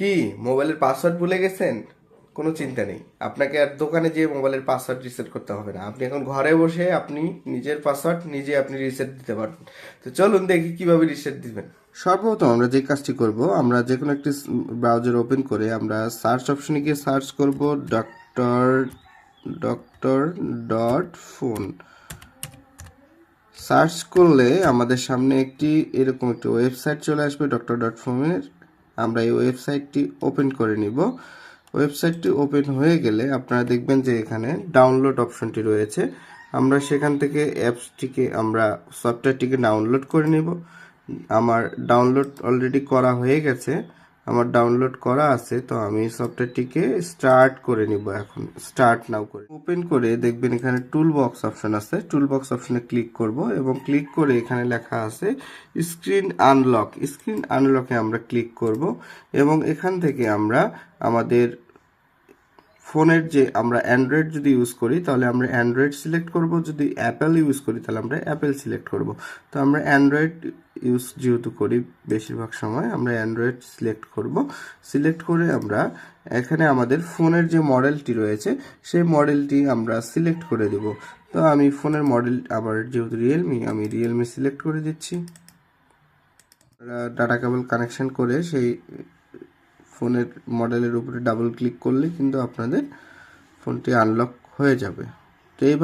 কি মোবাইলের পাসওয়ার্ড ভুলে গেছেন? কোনো চিন্তা নেই, আপনাকে আর দোকানে যেয়ে মোবাইলের পাসওয়ার্ড রিসেট করতে হবে না। আপনি এখন ঘরে বসে আপনি নিজের পাসওয়ার্ড নিজে আপনি রিসেট দিতে পারবেন। তো চলুন দেখি কিভাবে রিসেট দিবেন। সর্বপ্রথম আমরা যে কাজটি করব, আমরা যে কোনো একটি ব্রাউজার ওপেন করে আমরা সার্চ অপশনে গিয়ে সার্চ করব doctor doctor dot phone. Search করলে আমাদের সামনে একটি এরকম একটি ওয়েবসাইট চলে আসবে ডক্টর ডট ফোনের। আমরা এই ওয়েবসাইটটি ওপেন করে নিব। ওয়েবসাইটটি ওপেন হয়ে গেলে আপনারা দেখবেন যে এখানে ডাউনলোড অপশনটি রয়েছে। আমরা সেখান থেকে আমরা সফটওয়্যারটিকে ডাউনলোড করে নিব। আমার ডাউনলোড অলরেডি করা হয়ে গেছে, আমার ডাউনলোড করা আছে, তো আমি সফটওয়্যারটিকে স্টার্ট করে নিব। এখন স্টার্ট নাও করে ওপেন করে দেখবেন এখানে টুল বক্স অপশন আছে। টুল বক্স অপশনে ক্লিক করব এবং ক্লিক করে এখানে লেখা আছে স্ক্রিন আনলক। স্ক্রিন আনলকে আমরা ক্লিক করব এবং এখান থেকে আমরা আমাদের ফোনের যে আমরা অ্যান্ড্রয়েড যদি ইউজ করি তাহলে আমরা অ্যান্ড্রয়েড সিলেক্ট করব, যদি অ্যাপেল ইউজ করি তাহলে আমরা অ্যাপেল সিলেক্ট করব। তো আমরা অ্যান্ড্রয়েড ইউজ যেহেতু করি বেশিরভাগ সময় আমরা অ্যান্ড্রয়েড সিলেক্ট করব। সিলেক্ট করে আমরা এখানে আমাদের ফোনের যে মডেলটি রয়েছে সেই মডেলটি আমরা সিলেক্ট করে দেব। তো আমি ফোনের মডেল আমার যেহেতু আমি রিয়েলমি সিলেক্ট করে দিচ্ছি। ডাটা কেবল কানেকশন করে সেই ফোনের মডেলের উপরে ডাবল ক্লিক করলে কিন্তু আপনাদের ফোনটি আনলক হয়ে যাবে। তো এইভাবে